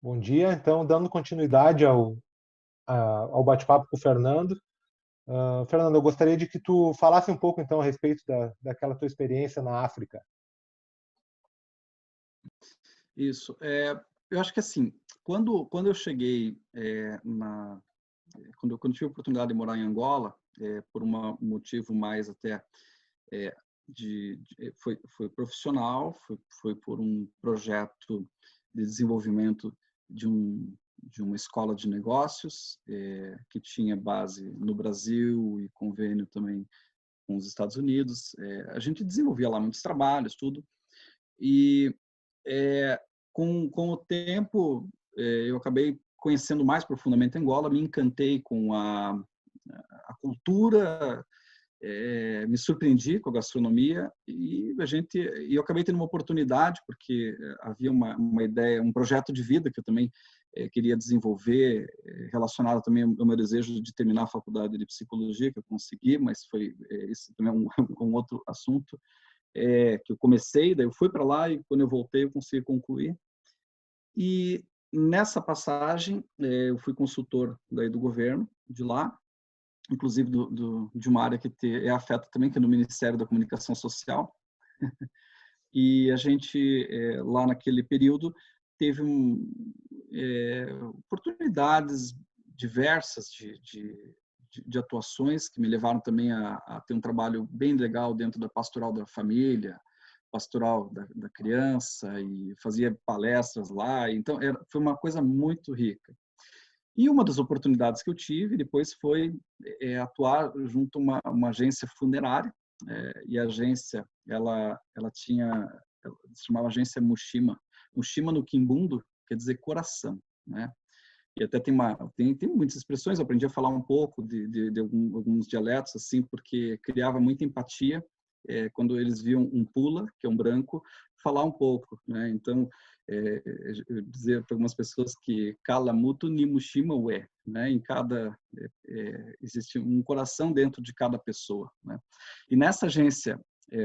Bom dia. Então, dando continuidade ao bate-papo com o Fernando. Fernando, eu gostaria de que tu falasse um pouco, então, a respeito daquela tua experiência na África. Isso. Eu acho que assim, quando eu cheguei quando eu tive a oportunidade de morar em Angola, por um motivo mais até é, foi profissional, foi por um projeto de desenvolvimento de uma escola de negócios que tinha base no Brasil e convênio também com os Estados Unidos. A gente desenvolvia lá muitos trabalhos, tudo. E é, com o tempo, eu acabei conhecendo mais profundamente Angola, me encantei com a cultura, me surpreendi com a gastronomia e eu acabei tendo uma oportunidade porque havia uma ideia, um projeto de vida que eu também queria desenvolver, relacionado também ao meu desejo de terminar a faculdade de psicologia, que eu consegui, mas foi esse também é um outro assunto que eu comecei, daí eu fui para lá e quando eu voltei eu consegui concluir. E nessa passagem eu fui consultor daí do governo de lá, inclusive de uma área que afeta também, que é no Ministério da Comunicação Social. E a gente, lá naquele período, teve oportunidades diversas de atuações que me levaram também a ter um trabalho bem legal dentro da pastoral da família, pastoral da criança, e fazia palestras lá. Então, foi uma coisa muito rica. E uma das oportunidades que eu tive depois foi atuar junto a uma agência funerária, e a agência, ela se chamava Agência Mushima. Mushima no Quimbundo quer dizer coração, né? E até tem muitas expressões, eu aprendi a falar um pouco de alguns dialetos, assim, porque criava muita empatia quando eles viam um pula, que é um branco, falar um pouco, né? Então, eu dizer para algumas pessoas que Kalamutu Nimushima Ué, né? Existe um coração dentro de cada pessoa, né? E nessa agência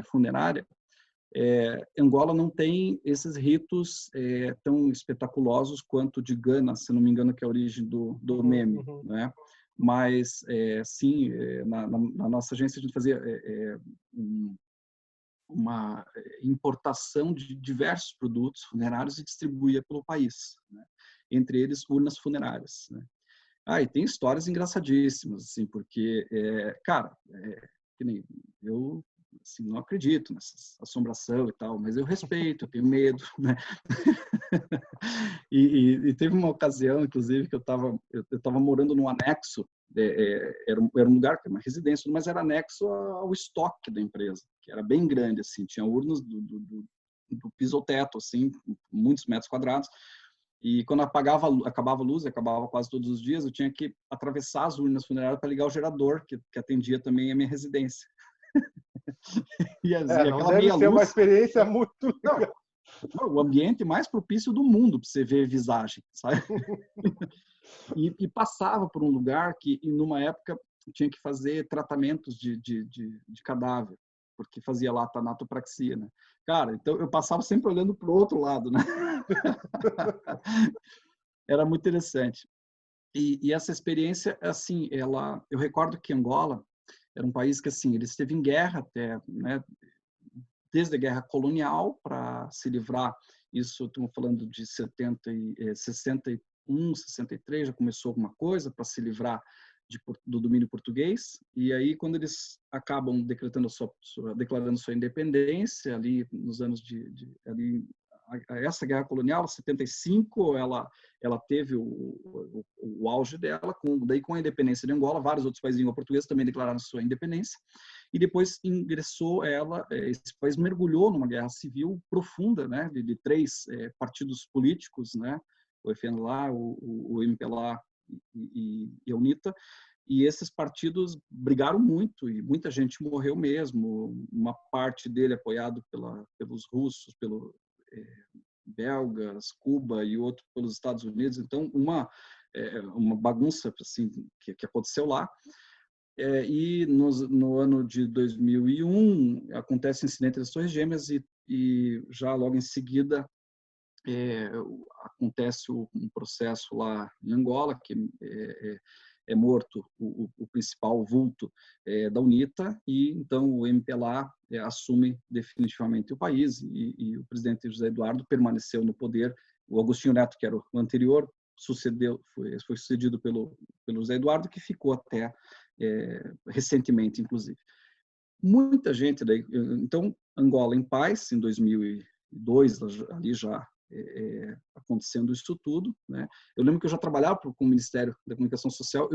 funerária, Angola não tem esses ritos tão espetaculosos quanto de Gana, se não me engano, que é a origem do Uhum, meme, uhum. né? Mas, sim, na nossa agência a gente fazia uma importação de diversos produtos funerários e distribuía pelo país, né? Entre eles urnas funerárias, né? E tem histórias engraçadíssimas, assim, porque, cara, que nem eu assim, não acredito nessa assombração e tal, mas eu respeito, eu tenho medo, né? E teve uma ocasião, inclusive, que eu tava morando num anexo, era um lugar, uma residência, mas era anexo ao estoque da empresa, que era bem grande, assim, tinha urnas do piso ao teto, assim, muitos metros quadrados, e quando acabava a luz, acabava quase todos os dias, eu tinha que atravessar as urnas funerárias para ligar o gerador, que atendia também a minha residência. E Não aquela deve meia ser uma luz, experiência muito não, legal. o ambiente mais propício do mundo para você ver visagem, sabe? E passava por um lugar que, numa época, tinha que fazer tratamentos de cadáver, porque fazia lá tanatopraxia, né? Cara, então eu passava sempre olhando para o outro lado, né? Era muito interessante. E essa experiência, assim, eu recordo que Angola era um país que, assim, ele esteve em guerra até, né? Desde a guerra colonial para se livrar, isso estamos falando de 61, 63, já começou alguma coisa para se livrar do domínio português, e aí quando eles acabam declarando sua independência ali nos anos ali, essa guerra colonial, 75, ela teve o auge dela, daí com a independência de Angola, vários outros países de língua portuguesa também declararam sua independência, e depois esse país mergulhou numa guerra civil profunda, né, de três partidos políticos, né, o FNLA, o MPLA e a UNITA, e esses partidos brigaram muito e muita gente morreu mesmo, uma parte dele apoiado pelos russos, belgas, Cuba e outro pelos Estados Unidos, então uma bagunça assim que aconteceu lá. E no ano de 2001 acontece o incidente das Torres Gêmeas e já logo em seguida acontece um processo lá em Angola, que é morto o principal vulto da UNITA, e então o MPLA assume definitivamente o país, e o presidente José Eduardo permaneceu no poder. O Agostinho Neto, que era o anterior, foi sucedido pelo José Eduardo, que ficou até recentemente, inclusive. Muita gente daí, então Angola em paz em 2002, ali já acontecendo isso tudo, né? Eu lembro que eu já trabalhava com o Ministério da Comunicação Social,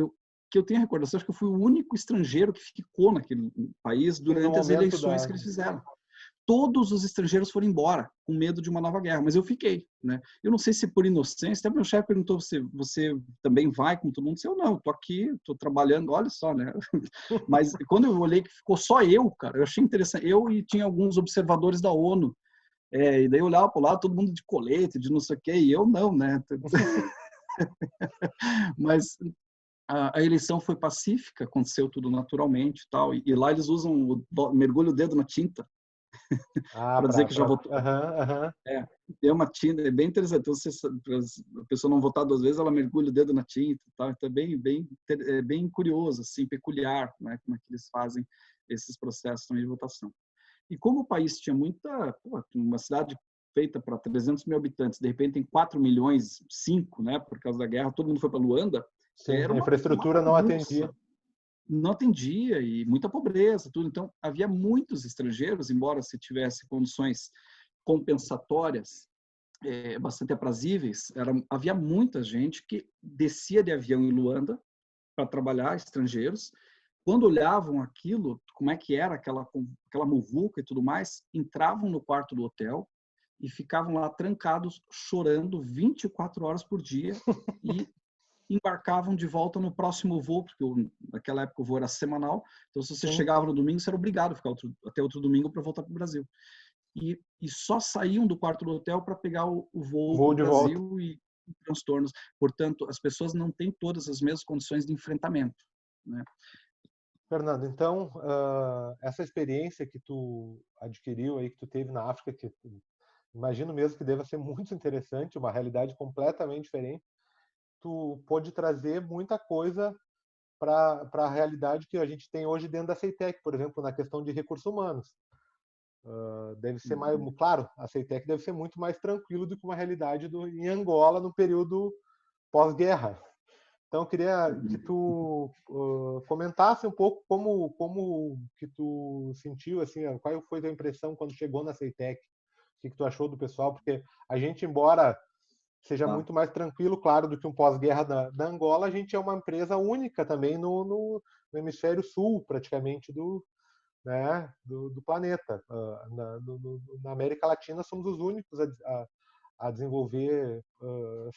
que eu tenho a recordação, acho que eu fui o único estrangeiro que ficou naquele país E no durante as momento eleições que eles fizeram. Todos os estrangeiros foram embora com medo de uma nova guerra, mas eu fiquei, né? Eu não sei se por inocência, até meu chefe perguntou se você também vai com todo mundo, eu não, tô aqui, tô trabalhando, olha só, né? Mas quando eu olhei que ficou só eu, cara, eu achei interessante, eu e tinha alguns observadores da ONU, e daí eu olhava para lá, todo mundo de colete, de não sei o quê, e eu não, né? Mas a eleição foi pacífica, aconteceu tudo naturalmente e tal, e lá eles usam mergulho o dedo na tinta para dizer que já votou. Tem uma tinta, é bem interessante. Então, a pessoa não votar 2 vezes, ela mergulha o dedo na tinta e tal. Então, é bem curioso, assim, peculiar, né? Como é que eles fazem esses processos também de votação. E como o país tinha uma cidade feita para 300 mil habitantes, de repente tem 4 milhões, 5, né? Por causa da guerra, todo mundo foi para Luanda. Sim, Era a uma infraestrutura não atendia. bagunça. Não atendia, e muita pobreza, tudo. Então, havia muitos estrangeiros, embora se tivesse condições compensatórias bastante aprazíveis, havia muita gente que descia de avião em Luanda para trabalhar, estrangeiros. Quando olhavam aquilo, como é que era aquela muvuca e tudo mais, entravam no quarto do hotel e ficavam lá trancados, chorando 24 horas por dia, e embarcavam de volta no próximo voo, porque naquela época o voo era semanal, então se você chegava no domingo, você era obrigado a ficar até outro domingo para voltar para o Brasil. E só saíam do quarto do hotel para pegar o voo para Voo o de volta. Brasil, e transtornos. Portanto, as pessoas não têm todas as mesmas condições de enfrentamento, né? Fernando, então, essa experiência que tu adquiriu aí, que tu teve na África, que imagino mesmo que deva ser muito interessante, uma realidade completamente diferente, tu pôde trazer muita coisa para a realidade que a gente tem hoje dentro da CEITEC, por exemplo, na questão de recursos humanos. Deve ser mais, claro, a CEITEC deve ser muito mais tranquilo do que uma realidade em Angola no período pós-guerra. Então, eu queria que tu comentasse um pouco como que tu sentiu, assim, qual foi a tua impressão quando chegou na CEITEC, o que tu achou do pessoal, porque a gente, embora seja muito mais tranquilo, claro, do que um pós-guerra da Angola, a gente é uma empresa única também no hemisfério sul, praticamente, né, do planeta. Na América Latina, somos os únicos a desenvolver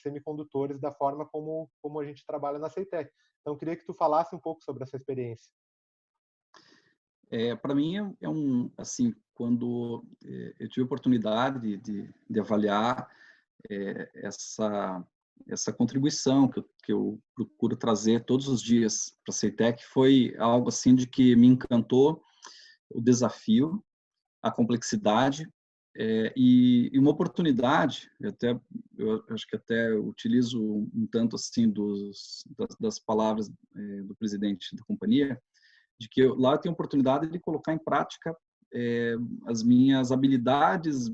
semicondutores da forma como a gente trabalha na CEITEC. Então, eu queria que tu falasse um pouco sobre essa experiência. Para mim, assim, quando eu tive a oportunidade de avaliar essa contribuição que eu procuro trazer todos os dias para a CEITEC, foi algo assim de que me encantou, o desafio, a complexidade, e uma oportunidade. Eu acho que até utilizo um tanto assim das palavras do presidente da companhia, de que lá eu tenho a oportunidade de colocar em prática as minhas habilidades,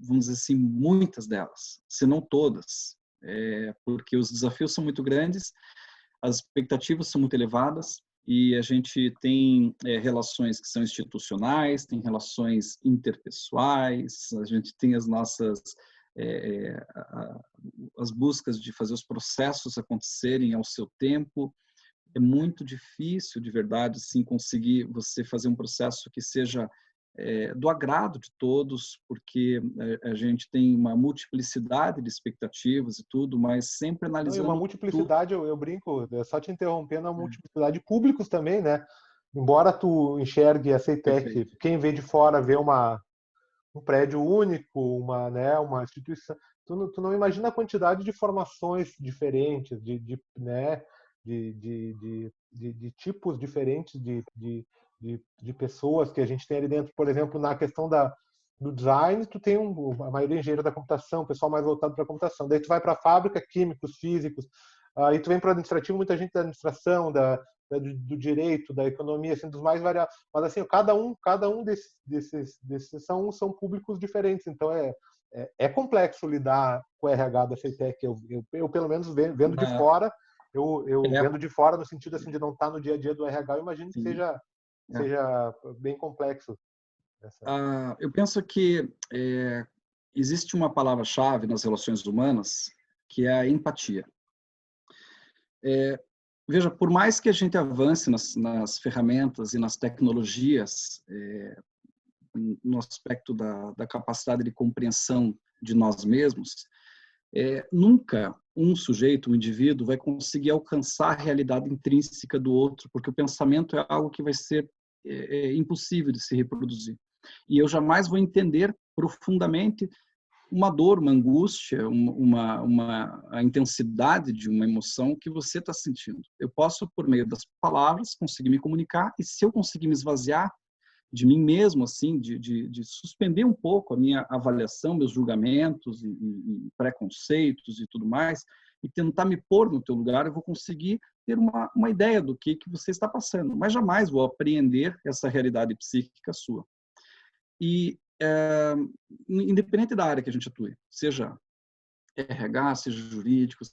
vamos dizer assim, muitas delas, se não todas, porque os desafios são muito grandes, as expectativas são muito elevadas, e a gente tem relações que são institucionais, tem relações interpessoais, a gente tem as nossas as buscas de fazer os processos acontecerem ao seu tempo. É muito difícil, de verdade, sim, conseguir você fazer um processo que seja do agrado de todos, porque a gente tem uma multiplicidade de expectativas e tudo, mas sempre Não, e uma analisando tudo. multiplicidade, eu brinco, só te interrompendo, uma multiplicidade de públicos também, né? Embora tu enxergue a CEITEC, Perfeito. quem vê de fora vê um prédio único, né, uma instituição. Tu não imagina a quantidade de formações diferentes, né, de tipos diferentes de pessoas que a gente tem ali dentro. Por exemplo, na questão do design, tu tem a maioria engenheiro da computação, pessoal mais voltado para a computação. Daí tu vai para a fábrica, químicos, físicos. Aí tu vem para o administrativo, muita gente da administração, do direito, da economia, assim, dos mais variados. Mas assim, cada um desses são públicos diferentes. Então é complexo lidar com o RH da CETEC. Eu pelo menos vendo de Na, fora, eu é, vendo de fora no sentido assim de não estar no dia a dia do RH, eu imagino que sim, é. seja bem complexo. Eu penso que existe uma palavra-chave nas relações humanas, que é a empatia. Veja, por mais que a gente avance nas ferramentas e nas tecnologias, no aspecto da capacidade de compreensão de nós mesmos, nunca um sujeito, um indivíduo, vai conseguir alcançar a realidade intrínseca do outro, porque o pensamento é algo que vai ser impossível de se reproduzir. E eu jamais vou entender profundamente uma dor, uma angústia, a intensidade de uma emoção que você está sentindo. Eu posso, por meio das palavras, conseguir me comunicar, e se eu conseguir me esvaziar de mim mesmo, assim, de suspender um pouco a minha avaliação, meus julgamentos e preconceitos e tudo mais, e tentar me pôr no teu lugar, eu vou conseguir ter uma ideia do que você está passando, mas jamais vou apreender essa realidade psíquica sua. E independente da área que a gente atue, seja RH, seja jurídico,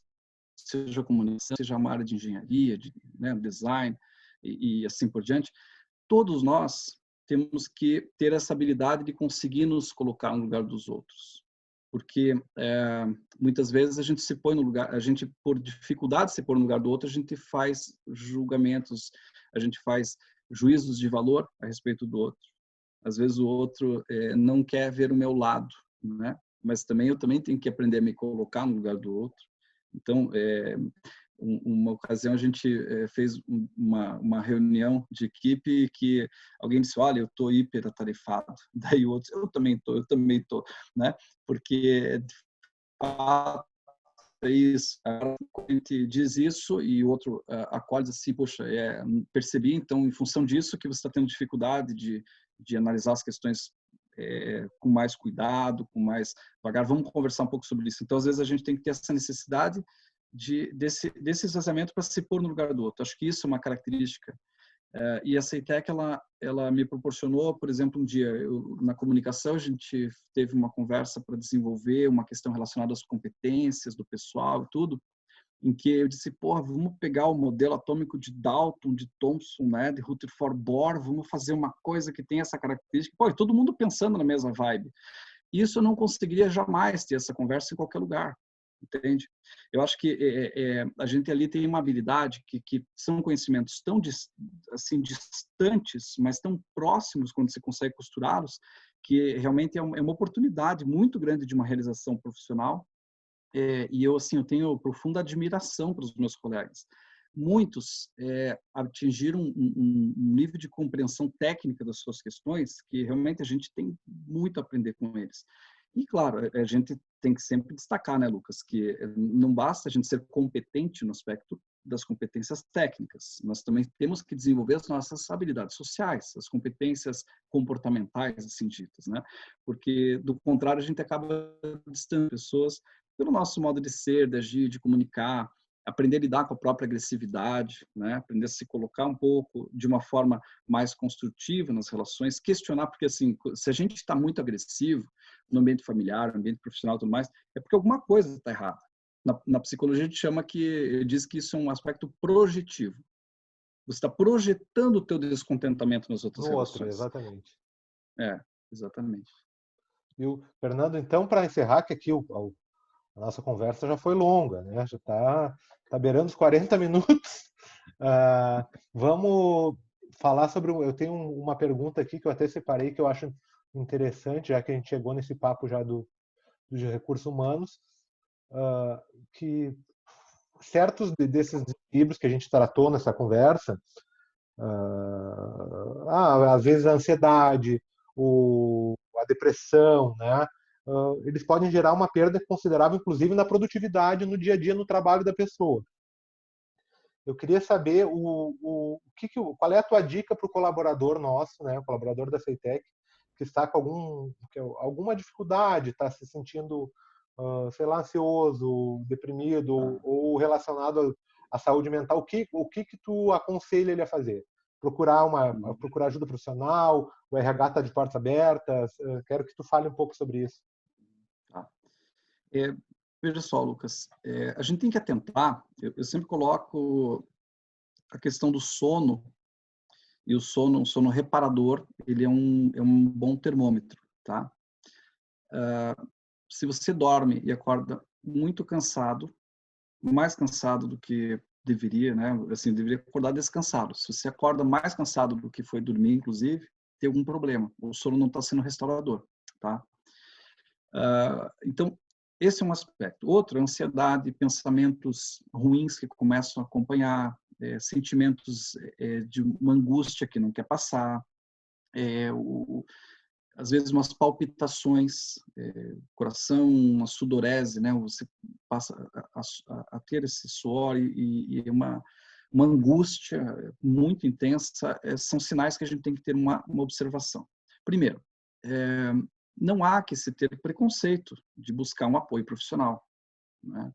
seja comunicação, seja uma área de engenharia, design e assim por diante, todos nós temos que ter essa habilidade de conseguir nos colocar no lugar dos outros. Porque muitas vezes a gente se põe no lugar, a gente, por dificuldade de se pôr no lugar do outro, a gente faz julgamentos, a gente faz juízos de valor a respeito do outro. Às vezes o outro não quer ver o meu lado, né? Mas eu também tenho que aprender a me colocar no lugar do outro. Então, uma ocasião a gente fez uma reunião de equipe que alguém disse, olha, eu estou hiperatarefado. Daí o outro, eu também estou, né? Porque de fato é isso. A gente diz isso e o outro acorda assim, poxa, percebi então em função disso que você está tendo dificuldade de analisar as questões com mais cuidado, com mais devagar. Vamos conversar um pouco sobre isso. Então, às vezes a gente tem que ter essa necessidade desse esvaziamento para se pôr no lugar do outro. Acho que isso é uma característica. E a CETEC, ela me proporcionou, por exemplo, um dia, na comunicação, a gente teve uma conversa para desenvolver uma questão relacionada às competências do pessoal e tudo, em que eu disse, porra, vamos pegar o modelo atômico de Dalton, de Thomson, né, de Rutherford Bohr, vamos fazer uma coisa que tem essa característica. Pô, e todo mundo pensando na mesma vibe. Isso eu não conseguiria jamais ter essa conversa em qualquer lugar, entende? Eu acho que a gente ali tem uma habilidade que são conhecimentos tão assim, distantes, mas tão próximos quando você consegue costurá-los, que realmente é uma oportunidade muito grande de uma realização profissional. E eu, assim, eu tenho profunda admiração para os meus colegas. Muitos atingiram um nível de compreensão técnica das suas questões que realmente a gente tem muito a aprender com eles. E, claro, a gente tem que sempre destacar, né, Lucas, que não basta a gente ser competente no aspecto das competências técnicas, nós também temos que desenvolver as nossas habilidades sociais, as competências comportamentais, assim ditas, né? Porque, do contrário, a gente acaba distanciando pessoas pelo nosso modo de ser, de agir, de comunicar, aprender a lidar com a própria agressividade, né? Aprender a se colocar um pouco de uma forma mais construtiva nas relações, questionar, porque assim, se a gente está muito agressivo no ambiente familiar, no ambiente profissional e tudo mais, é porque alguma coisa está errada. Na psicologia a gente diz que isso é um aspecto projetivo. Você está projetando o teu descontentamento nas outras No outro, relações. exatamente. Exatamente. Viu, Fernando? Então, para encerrar, que aqui a nossa conversa já foi longa, né? Já tá beirando os 40 minutos. Vamos falar sobre. Eu tenho uma pergunta aqui que eu até separei que eu acho interessante, já que a gente chegou nesse papo já dos recursos humanos, que certos desses livros que a gente tratou nessa conversa, às vezes a ansiedade, a depressão, né? Eles podem gerar uma perda considerável, inclusive na produtividade no dia a dia, no trabalho da pessoa. Eu queria saber qual é a tua dica para o colaborador nosso, né, o colaborador da CETEC, que está com alguma dificuldade, está se sentindo, sei lá, ansioso, deprimido ou relacionado à saúde mental, o que tu aconselha ele a fazer? Procurar ajuda profissional, o RH está de portas abertas. Quero que tu fale um pouco sobre isso. Tá. Veja só, Lucas, a gente tem que atentar, eu sempre coloco a questão do sono, e o sono reparador, ele é um bom termômetro, tá? Se você dorme e acorda muito cansado, mais cansado do que deveria, né? Assim, deveria acordar descansado. Se você acorda mais cansado do que foi dormir, inclusive, tem algum problema. O sono não está sendo restaurador, tá? Então, esse é um aspecto. Outro é a ansiedade, pensamentos ruins que começam a acompanhar, sentimentos de uma angústia que não quer passar, às vezes umas palpitações, coração, uma sudorese, né? Você passa a ter esse suor e uma angústia muito intensa. São sinais que a gente tem que ter uma observação. Primeiro, não há que se ter preconceito de buscar um apoio profissional, né?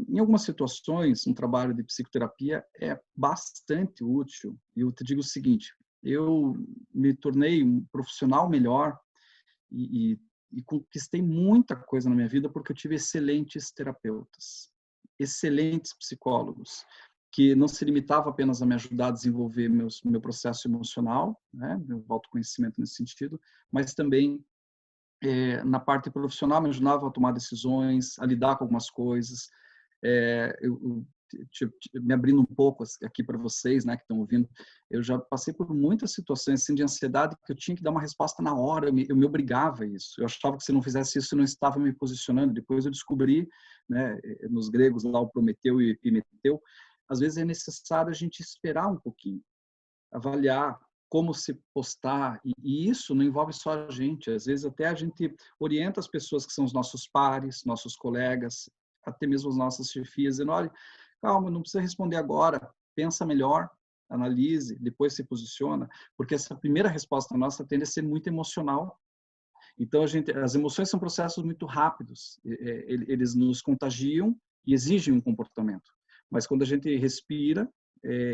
Em algumas situações, um trabalho de psicoterapia é bastante útil. E eu te digo o seguinte: eu me tornei um profissional melhor e conquistei muita coisa na minha vida porque eu tive excelentes terapeutas, excelentes psicólogos, que não se limitavam apenas a me ajudar a desenvolver meu processo emocional, né, meu autoconhecimento nesse sentido, mas também na parte profissional me ajudava a tomar decisões, a lidar com algumas coisas. Eu me abrindo um pouco aqui para vocês, né, que estão ouvindo, eu já passei por muitas situações assim, de ansiedade que eu tinha que dar uma resposta na hora, eu me obrigava a isso. Eu achava que se não fizesse isso, eu não estava me posicionando. Depois eu descobri, né, nos gregos lá, o Prometeu e Epimeteu, às vezes é necessário a gente esperar um pouquinho, avaliar como se postar, e isso não envolve só a gente. Às vezes até a gente orienta as pessoas que são os nossos pares, nossos colegas, até mesmo as nossas chefias, dizendo: olha, calma, não precisa responder agora, pensa melhor, analise, depois se posiciona, porque essa primeira resposta nossa tende a ser muito emocional. Então as emoções são processos muito rápidos, eles nos contagiam e exigem um comportamento. Mas quando a gente respira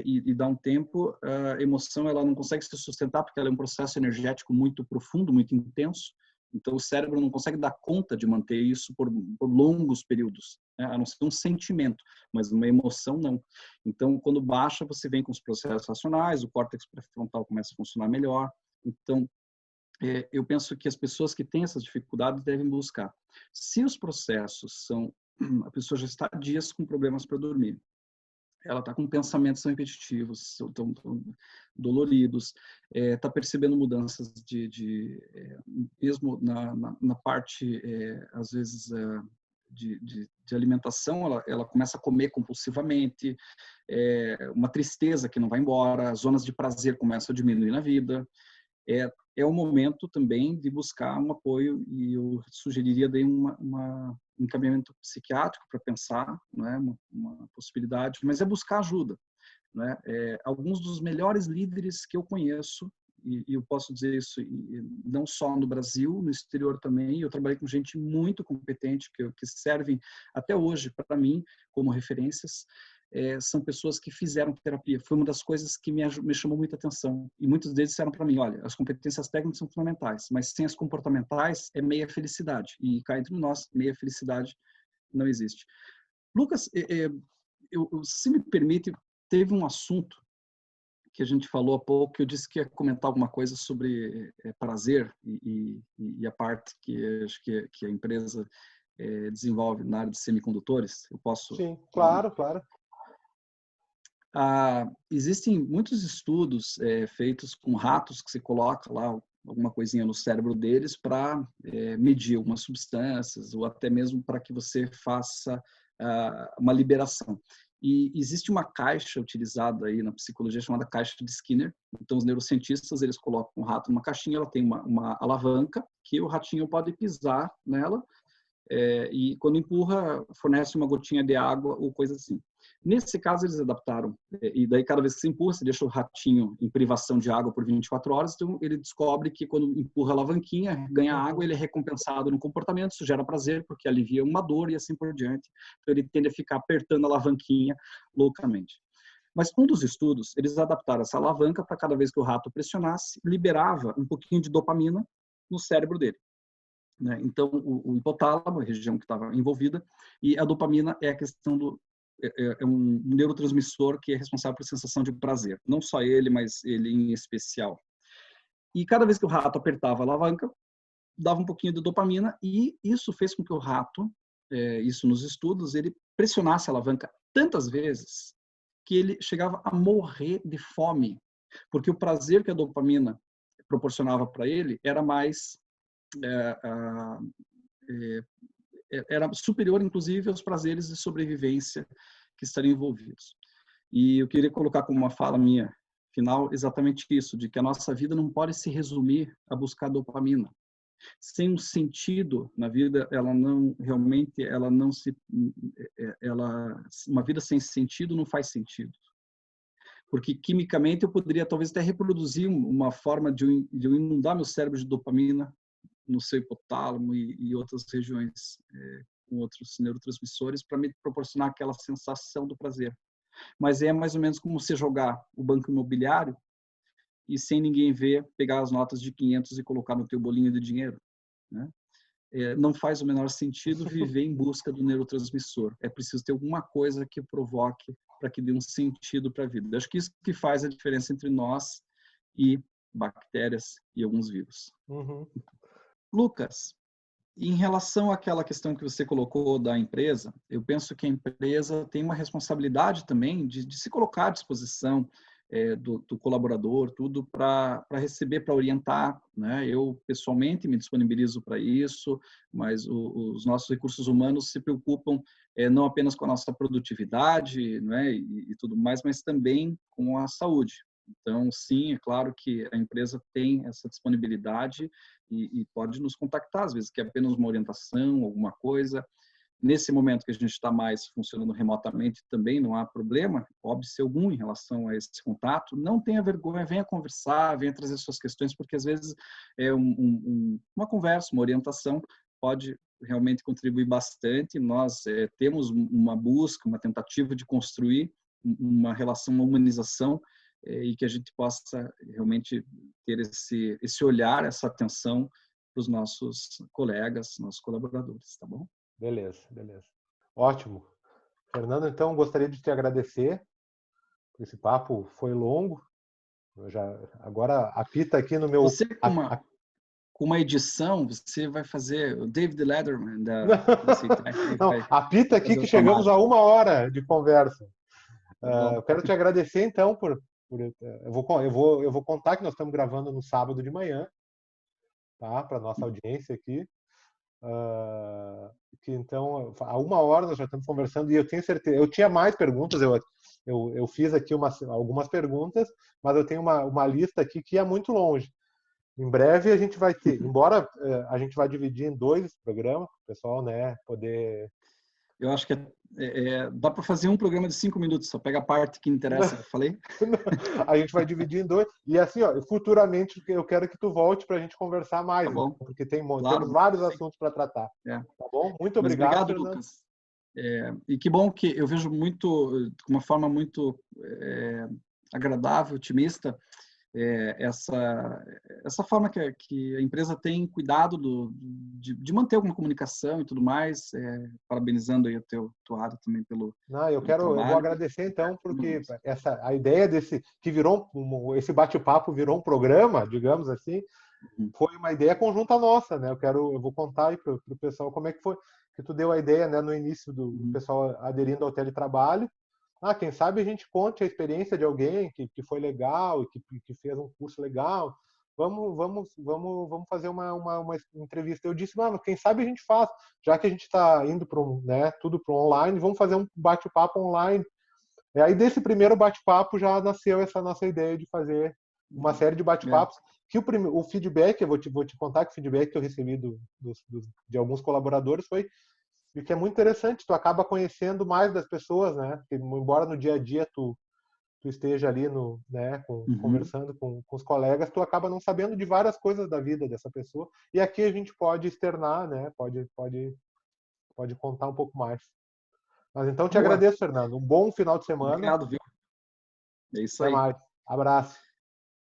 e dá um tempo, a emoção ela não consegue se sustentar porque ela é um processo energético muito profundo, muito intenso. Então o cérebro não consegue dar conta de manter isso por longos períodos, né? A não ser um sentimento, mas uma emoção não. Então quando baixa, você vem com os processos racionais, o córtex pré-frontal começa a funcionar melhor. Então eu penso que as pessoas que têm essas dificuldades devem buscar. Se os processos são, a pessoa já está há dias com problemas para dormir, ela está com pensamentos repetitivos, tão doloridos, está percebendo mudanças mesmo na parte, às vezes, de alimentação, ela começa a comer compulsivamente, uma tristeza que não vai embora, as zonas de prazer começam a diminuir na vida. É o momento também de buscar um apoio, e eu sugeriria daí um encaminhamento psiquiátrico para pensar, né, uma possibilidade, mas é buscar ajuda, né? Alguns dos melhores líderes que eu conheço, e eu posso dizer isso não só no Brasil, no exterior também, eu trabalhei com gente muito competente que servem até hoje para mim como referências. São pessoas que fizeram terapia. Foi uma das coisas que me chamou muita atenção. E muitos deles disseram para mim: olha, as competências técnicas são fundamentais, mas sem as comportamentais é meia felicidade. E cá entre nós, meia felicidade não existe. Lucas, se me permite, teve um assunto que a gente falou há pouco, que eu disse que ia comentar alguma coisa sobre prazer e a parte que acho que a empresa desenvolve na área de semicondutores. Eu posso? Sim, claro, claro. Existem muitos estudos feitos com ratos que se coloca lá alguma coisinha no cérebro deles para medir algumas substâncias ou até mesmo para que você faça uma liberação. E existe uma caixa utilizada aí na psicologia chamada caixa de Skinner. Então os neurocientistas eles colocam o rato numa caixinha, ela tem uma alavanca que o ratinho pode pisar nela e quando empurra, fornece uma gotinha de água ou coisa assim. Nesse caso, eles adaptaram. E daí, cada vez que você empurra, você deixa o ratinho em privação de água por 24 horas, então ele descobre que quando empurra a alavanquinha, ganha água, ele é recompensado no comportamento, isso gera prazer, porque alivia uma dor e assim por diante. Então, ele tende a ficar apertando a alavanquinha loucamente. Mas um dos estudos, eles adaptaram essa alavanca para cada vez que o rato pressionasse, liberava um pouquinho de dopamina no cérebro dele. Né? Então, o hipotálamo, a região que estava envolvida, e a dopamina é a questão do é um neurotransmissor que é responsável por sensação de prazer. Não só ele, mas ele em especial. E cada vez que o rato apertava a alavanca, dava um pouquinho de dopamina, e isso fez com que o rato, isso nos estudos, ele pressionasse a alavanca tantas vezes que ele chegava a morrer de fome, porque o prazer que a dopamina proporcionava para ele era mais era superior, inclusive, aos prazeres de sobrevivência que estariam envolvidos. E eu queria colocar como uma fala minha final exatamente isso, de que a nossa vida não pode se resumir a buscar dopamina. Sem um sentido na vida, ela não realmente, ela não se, uma vida sem sentido não faz sentido. Porque quimicamente eu poderia talvez até reproduzir uma forma de eu inundar meu cérebro de dopamina no seu hipotálamo e outras regiões com outros neurotransmissores para me proporcionar aquela sensação do prazer. Mas é mais ou menos como você jogar o banco imobiliário e sem ninguém ver, pegar as notas de 500 e colocar no teu bolinho de dinheiro. Né? Não faz o menor sentido viver em busca do neurotransmissor. É preciso ter alguma coisa que provoque para que dê um sentido para a vida. Acho que isso que faz a diferença entre nós e bactérias e alguns vírus. Uhum. Lucas, em relação àquela questão que você colocou da empresa, eu penso que a empresa tem uma responsabilidade também de se colocar à disposição do colaborador, tudo para receber, para orientar. Né? Eu, pessoalmente, me disponibilizo para isso, mas os nossos recursos humanos se preocupam não apenas com a nossa produtividade, né? e tudo mais, mas também com a saúde. Então, sim, é claro que a empresa tem essa disponibilidade e pode nos contactar, às vezes, que é apenas uma orientação, alguma coisa. Nesse momento que a gente está mais funcionando remotamente, também não há problema, óbvio, algum em relação a esse contato. Não tenha vergonha, venha conversar, venha trazer suas questões, porque às vezes uma conversa, uma orientação pode realmente contribuir bastante. Nós temos uma busca, uma tentativa de construir uma relação, uma humanização e que a gente possa realmente ter esse olhar, essa atenção para os nossos colegas, nossos colaboradores, tá bom? Beleza. Ótimo. Fernando, então, gostaria de te agradecer. Esse papo foi longo. Agora apita aqui no meu... Você, com uma edição, você vai fazer o David Letterman da Não, apita aqui que chegamos a 1 hora de conversa. Eu quero te agradecer, então, eu vou contar que nós estamos gravando no sábado de manhã, tá? Para nossa audiência aqui. Que então, há 1 hora nós já estamos conversando e eu tenho certeza. Eu tinha mais perguntas, eu fiz aqui algumas perguntas, mas eu tenho uma lista aqui que é muito longe. Em breve a gente vai ter, embora a gente vai dividir em 2 programas, o pessoal, né, poder... Eu acho que dá para fazer um programa de 5 minutos, só pega a parte que interessa que eu falei. A gente vai dividir em 2. E assim, ó, futuramente eu quero que tu volte para a gente conversar mais, tá bom. Né? Porque temos vários assuntos para tratar. Tá bom? Muito obrigado, Lucas. E que bom que eu vejo de uma forma muito agradável, otimista, essa forma que a empresa tem cuidado de manter alguma comunicação e tudo mais, parabenizando aí o teu lado também pelo eu vou agradecer então, porque a ideia que virou esse bate-papo virou um programa, digamos assim, foi uma ideia conjunta nossa, né? Eu vou contar aí para o pessoal como é que foi que tu deu a ideia, né, no início do pessoal aderindo ao teletrabalho. Quem sabe a gente conte a experiência de alguém que foi legal e que fez um curso legal. Vamos fazer uma entrevista. Eu disse, quem sabe a gente faz, já que a gente está indo para tudo para online, vamos fazer um bate-papo online. E aí desse primeiro bate-papo já nasceu essa nossa ideia de fazer uma série de bate-papos. que o feedback, eu vou te contar que o feedback que eu recebi de alguns colaboradores foi que é muito interessante, tu acaba conhecendo mais das pessoas, né? Porque, embora no dia a dia tu esteja ali né, Uhum. conversando com os colegas, tu acaba não sabendo de várias coisas da vida dessa pessoa. E aqui a gente pode externar, né? Pode contar um pouco mais. Mas então te Boa. agradeço, Fernando. Um bom final de semana. Obrigado, viu? É isso Até aí. mais. Abraço.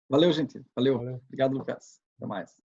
Valeu, gente. Valeu. Valeu. Obrigado, Lucas. Até mais.